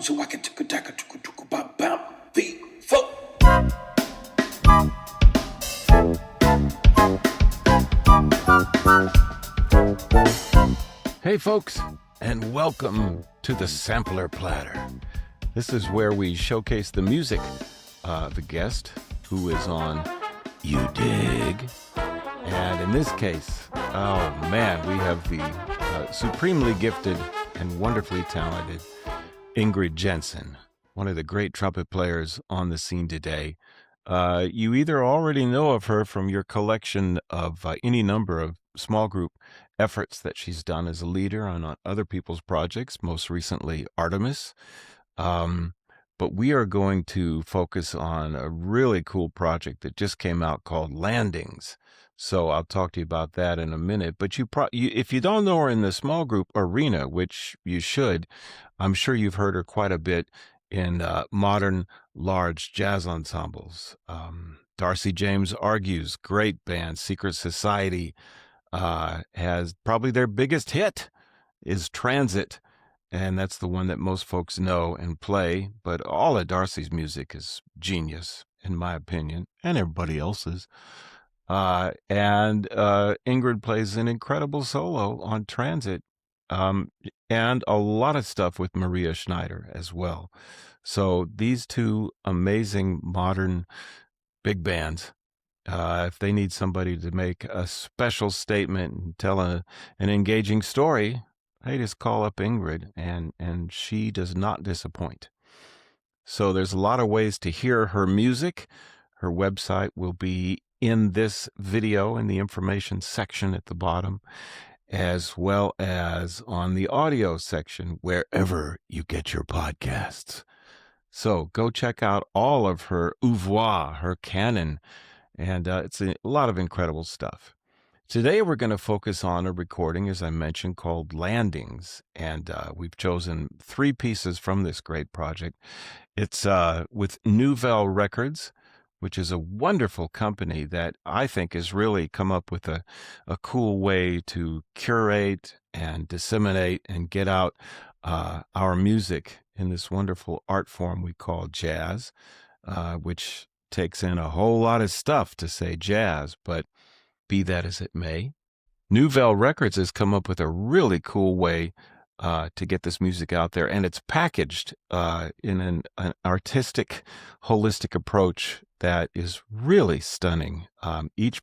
so I can bam, the folk. Hey folks, and welcome to the Sampler Platter. This is where we showcase the music of the guest who is on You Dig. And in this case, oh man, we have the supremely gifted and wonderfully talented Ingrid Jensen, one of the great trumpet players on the scene today. You either already know of her from your collection of any number of small group efforts that she's done as a leader on other people's projects, most recently Artemis. But we are going to focus on a really cool project that just came out called Landings. So I'll talk to you about that in a minute. But if you don't know her in the small group arena, which you should, I'm sure you've heard her quite a bit in modern large jazz ensembles. Darcy James Argue's great band, Secret Society, has probably their biggest hit is Transit. And that's the one that most folks know and play. But all of Darcy's music is genius, in my opinion, and everybody else's. And Ingrid plays an incredible solo on Transit, and a lot of stuff with Maria Schneider as well. So these two amazing modern big bands, if they need somebody to make a special statement and tell an engaging story, they just call up Ingrid, and she does not disappoint. So there's a lot of ways to hear her music. Her website will be in this video in the information section at the bottom, as well as on the audio section, wherever you get your podcasts. So go check out all of her oeuvre, her canon, and it's a lot of incredible stuff. Today we're going to focus on a recording, as I mentioned, called Landings, and we've chosen 3 pieces from this great project. It's with Newvelle Records, which is a wonderful company that I think has really come up with a cool way to curate and disseminate and get out our music in this wonderful art form we call jazz, which takes in a whole lot of stuff to say jazz, but be that as it may, Newvelle Records has come up with a really cool way to get this music out there, and it's packaged in an artistic, holistic approach that is really stunning. Each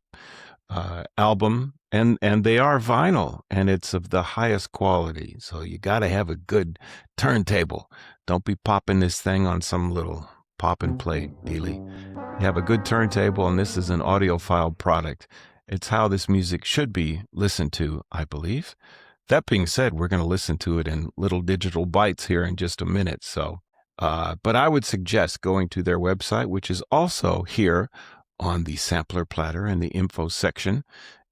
album, and they are vinyl, and it's of the highest quality, so you got to have a good turntable. Don't be popping this thing on some little pop and play dealie. You have a good turntable, and this is an audiophile product. It's how this music should be listened to, I believe. That being said, we're going to listen to it in little digital bites here in just a minute. So, but I would suggest going to their website, which is also here on the Sampler Platter in the info section,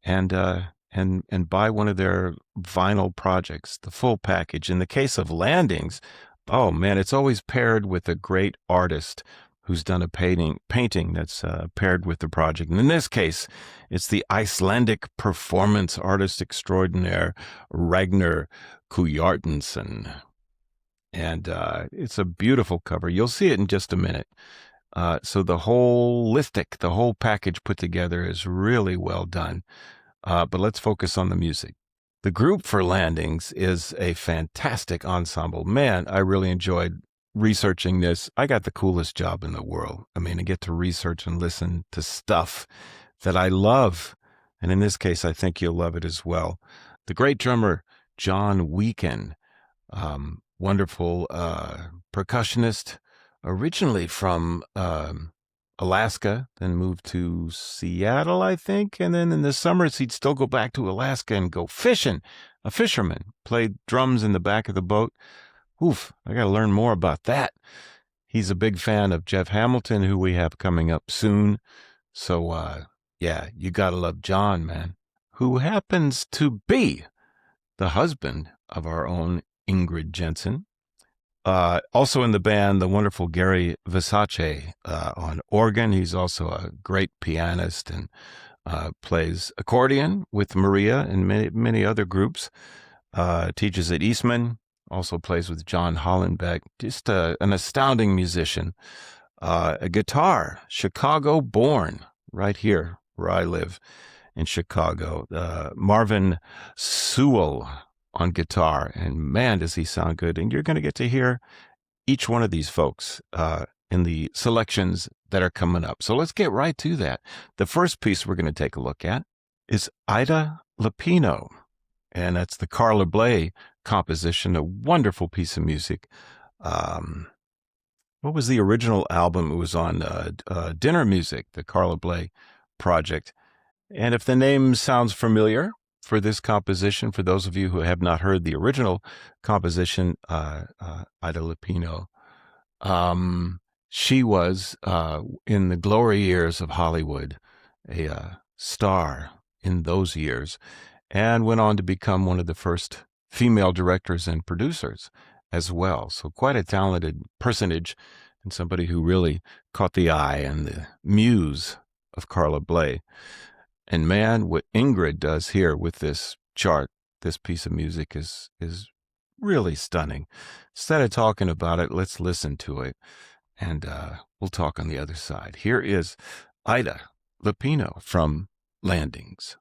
and buy one of their vinyl projects, the full package. In the case of Landings, oh man, it's always paired with a great artist who's done a painting that's paired with the project. And in this case, it's the Icelandic performance artist extraordinaire, Ragnar Kjartansson. And it's a beautiful cover. You'll see it in just a minute. So the whole package put together is really well done. But let's focus on the music. The group for Landings is a fantastic ensemble. Man, I really enjoyed researching this. I got the coolest job in the world. I mean, I get to research and listen to stuff that I love. And in this case, I think you'll love it as well. The great drummer, John Wikan, wonderful percussionist, originally from Alaska, then moved to Seattle, I think. And then in the summers, he'd still go back to Alaska and go fishing. A fisherman, played drums in the back of the boat. Oof, I got to learn more about that. He's a big fan of Jeff Hamilton, who we have coming up soon. So, yeah, you got to love John, man, who happens to be the husband of our own Ingrid Jensen. Also in the band, the wonderful Gary Versace on organ. He's also a great pianist and plays accordion with Maria and many other groups. Teaches at Eastman. also plays with John Hollenbeck. Just an astounding musician. A guitar, Chicago born, right here where I live in Chicago. Marvin Sewell on guitar, and man, does he sound good. And you're going to get to hear each one of these folks in the selections that are coming up. So let's get right to that. The first piece we're going to take a look at is Ida Lupino, and that's the Carla Bley composition, a wonderful piece of music. What was the original album? It was on Dinner Music, the Carla Bley project. And if the name sounds familiar for this composition, for those of you who have not heard the original composition, Ida Lupino, she was, in the glory years of Hollywood, a star in those years, and went on to become one of the first female directors and producers as well. So quite a talented personage, and somebody who really caught the eye and the muse of Carla Bley. And man, what Ingrid does here with this chart, this piece of music is really stunning. Instead of talking about it, let's listen to it, and we'll talk on the other side. Here is Ida Lupino from Landings.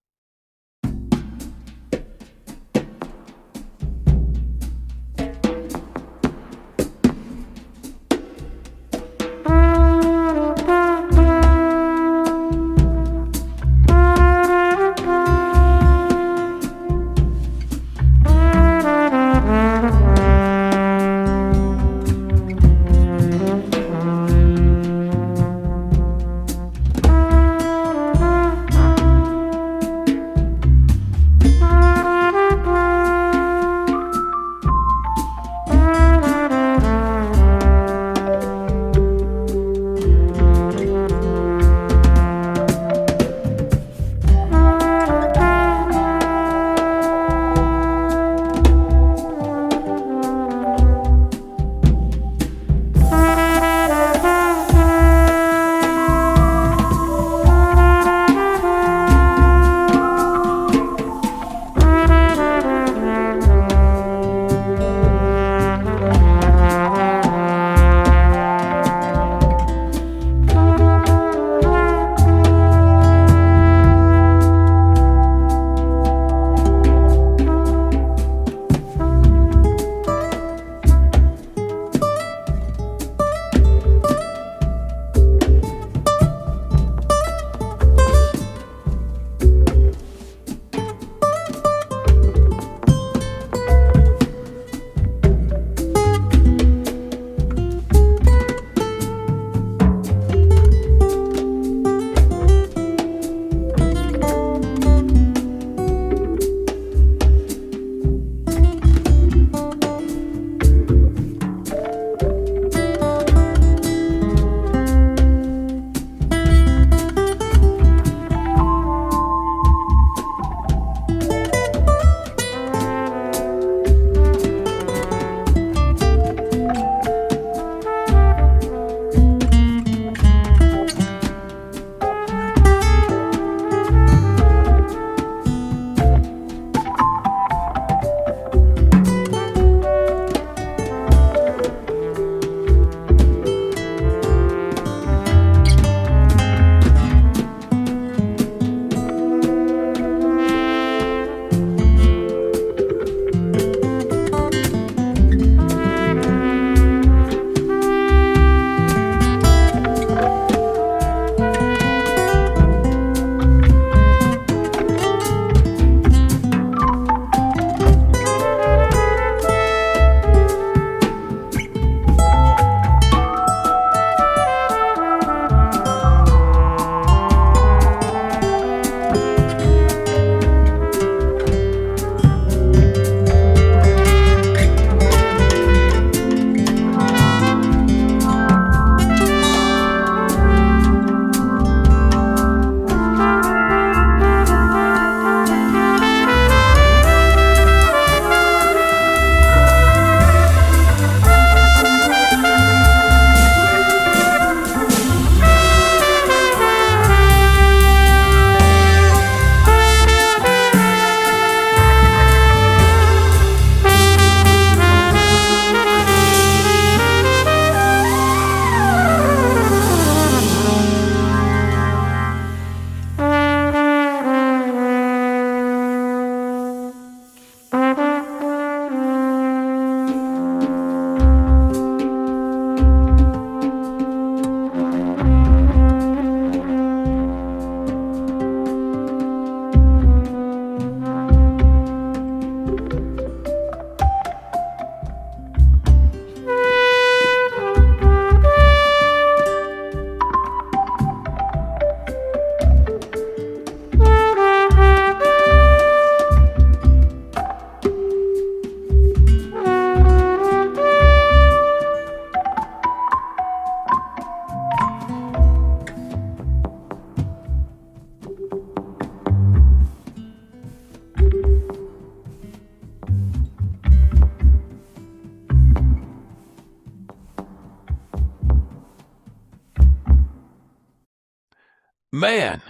Man,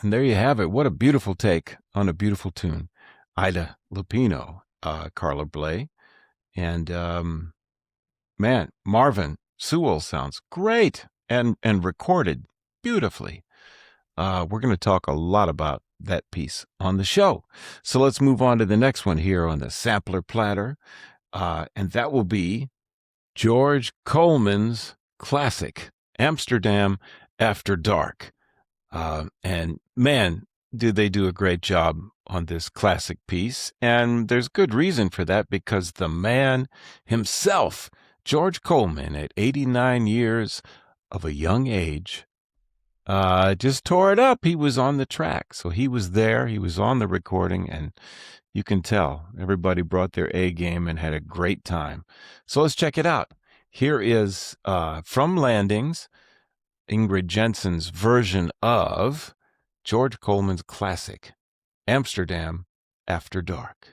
and there you have it. What a beautiful take on a beautiful tune. Ida Lupino, Carla Bley, and man, Marvin Sewell sounds great and recorded beautifully. We're going to talk a lot about that piece on the show. So let's move on to the next one here on the Sampler Platter, and that will be George Coleman's classic, Amsterdam After Dark. And man, did they do a great job on this classic piece. And there's good reason for that, because the man himself, George Coleman, at 89 years of a young age, just tore it up. He was on the track. So he was there. He was on the recording, and you can tell everybody brought their A game and had a great time. So let's check it out. Here is from Landings, Ingrid Jensen's version of George Coleman's classic, Amsterdam After Dark.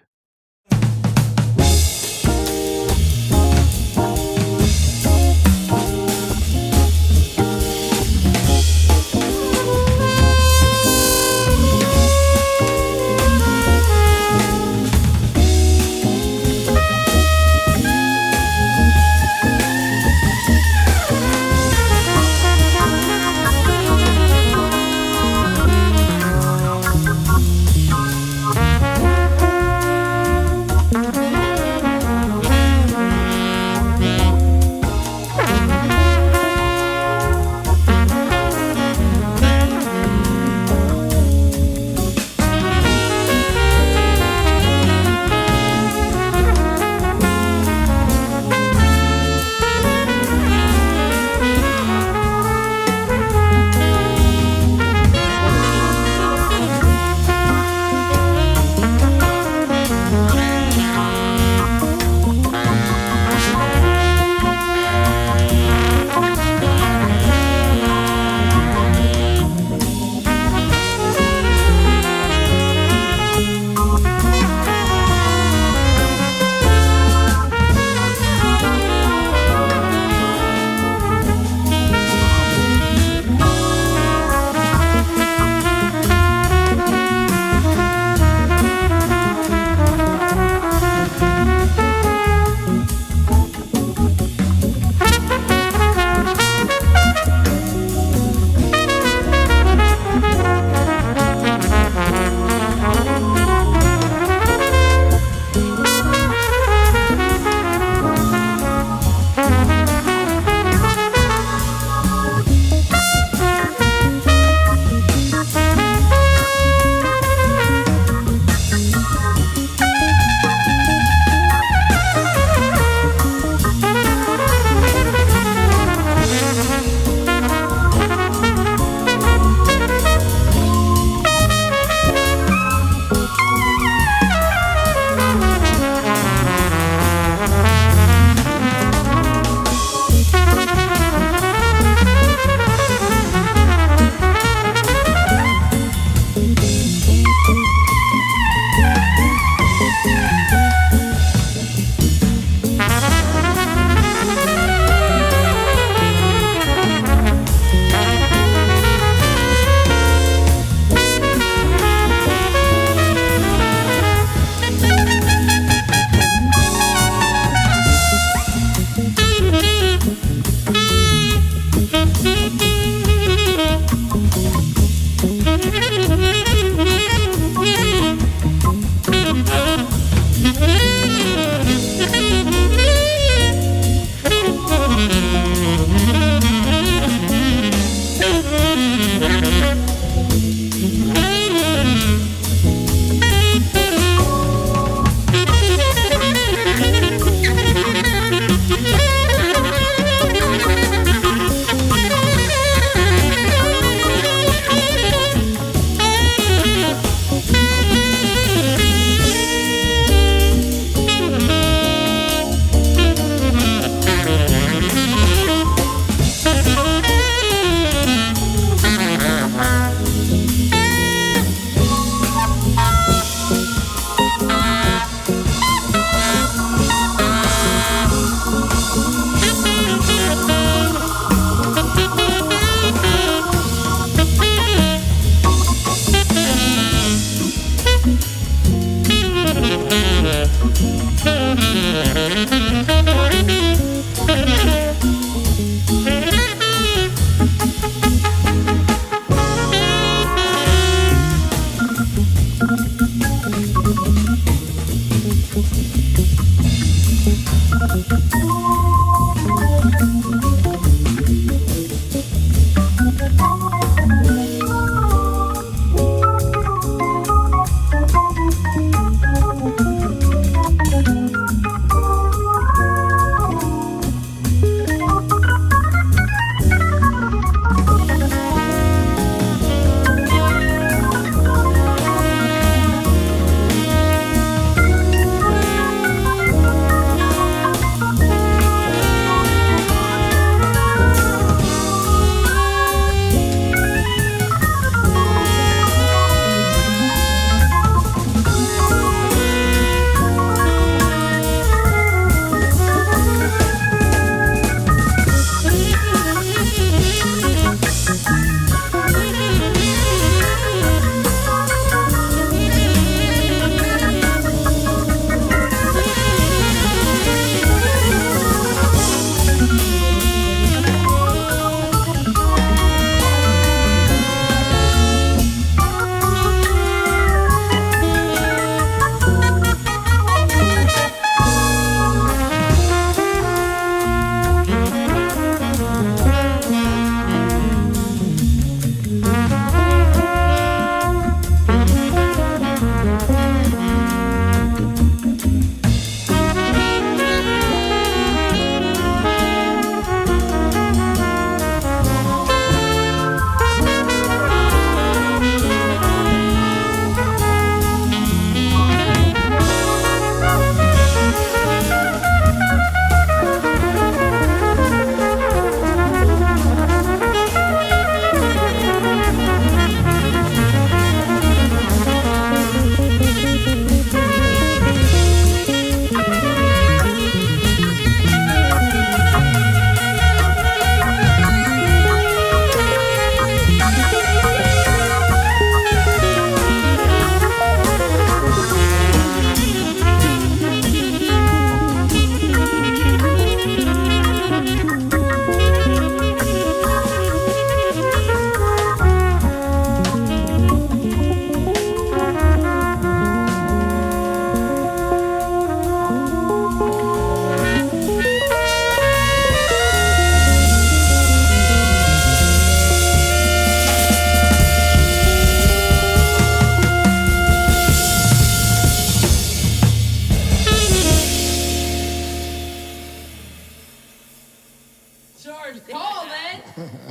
George Coleman!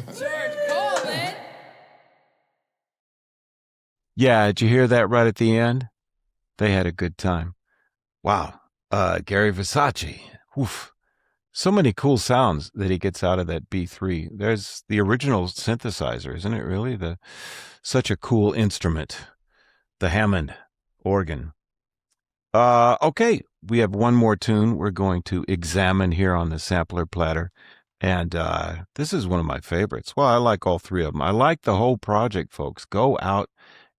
George Coleman! Yeah, did you hear that right at the end? They had a good time. Wow. Gary Versace. Oof. So many cool sounds that he gets out of that B3. There's the original synthesizer, isn't it really? Such a cool instrument. The Hammond organ. Okay, we have one more tune we're going to examine here on the Sampler Platter. And this is one of my favorites. Well, I like all three of them. I like the whole project, folks. Go out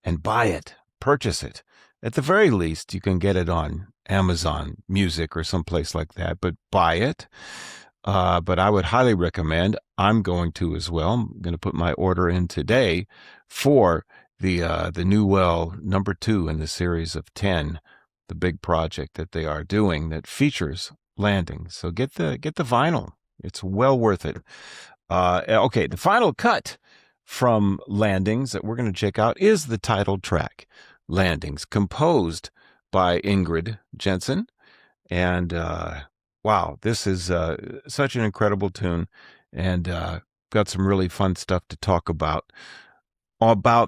and buy it. Purchase it. At the very least, you can get it on Amazon Music or someplace like that, but buy it. But I would highly recommend, I'm going to as well. I'm going to put my order in today for the Newvelle #2 in the series of 10, the big project that they are doing that features landings. So get the vinyl. It's well worth it. Okay, the final cut from Landings that we're going to check out is the title track, Landings, composed by Ingrid Jensen. And wow, this is such an incredible tune, and got some really fun stuff to talk about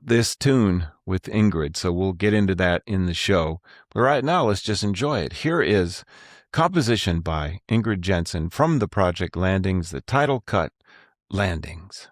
this tune with Ingrid. So we'll get into that in the show. But right now, let's just enjoy it. Here is composition by Ingrid Jensen from the project Landings, the title cut, Landings.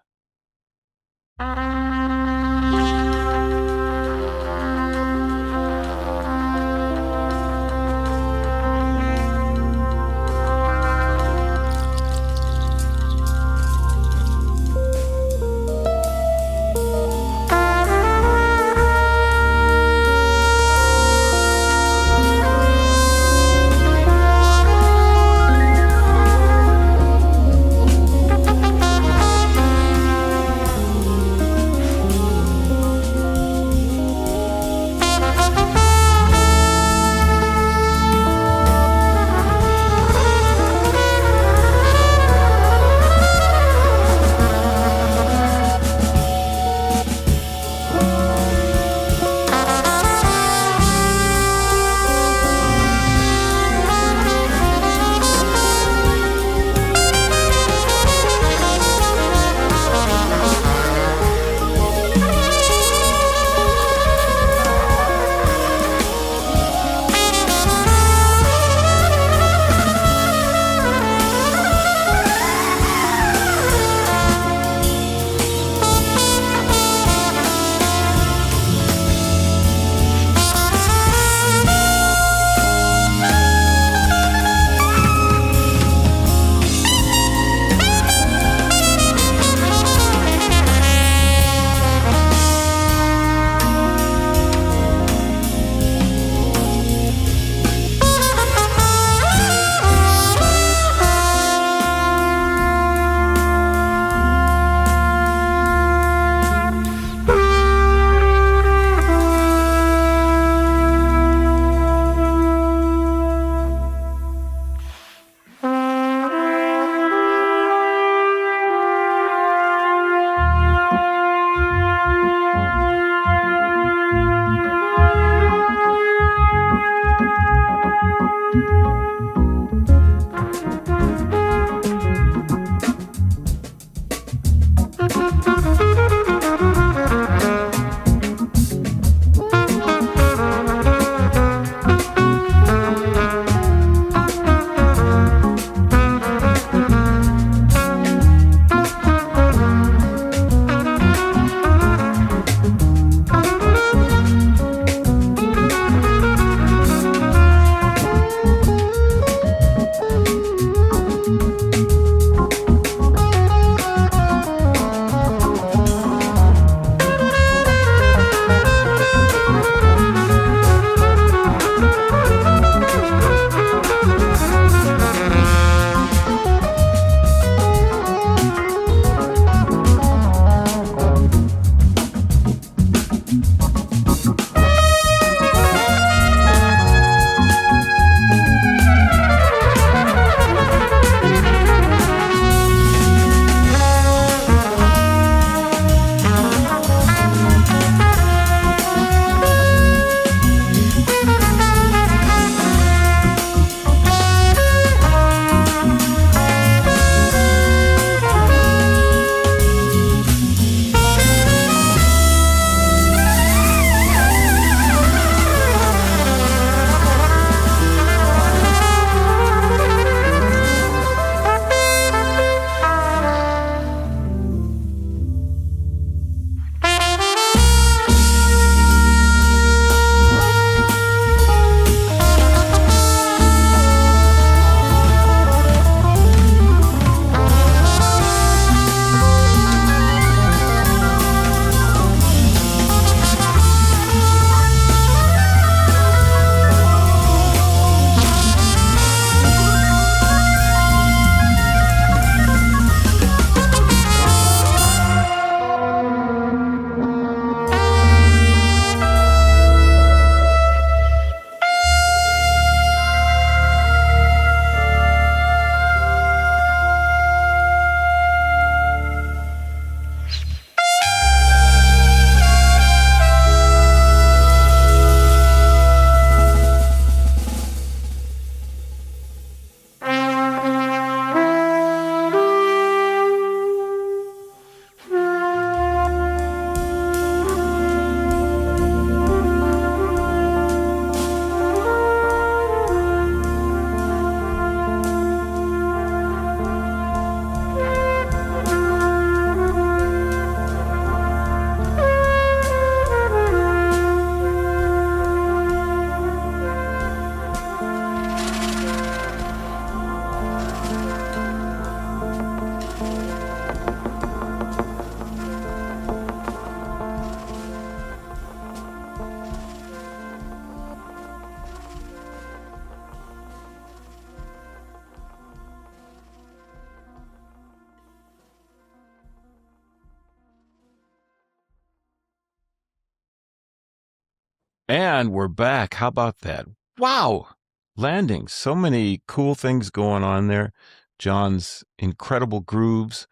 And we're back. How about that? Wow. Landing. So many cool things going on there. John's incredible grooves.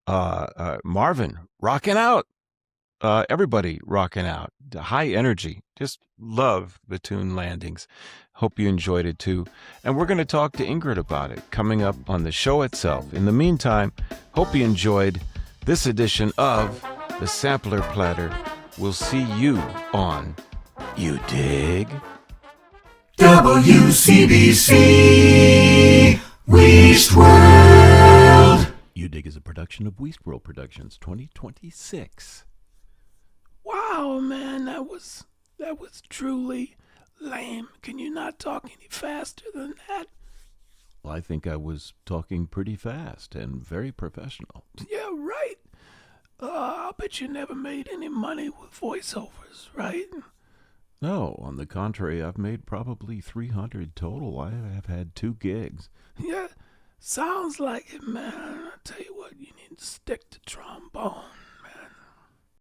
Marvin rocking out. Everybody rocking out. High energy. Just love the tune landings. Hope you enjoyed it too. And we're going to talk to Ingrid about it coming up on the show itself. In the meantime, hope you enjoyed this edition of the Sampler Platter. We'll see you on You Dig? WCBC Wiest World. You Dig is a production of Wiest World Productions 2026. Wow, man, that was truly lame. Can you not talk any faster than that? Well, I think I was talking pretty fast and very professional. Yeah, right. I'll bet you never made any money with voiceovers, right? No, on the contrary, I've made probably 300 total. I have had 2 gigs. Yeah, sounds like it, man. I tell you what, you need to stick to trombone.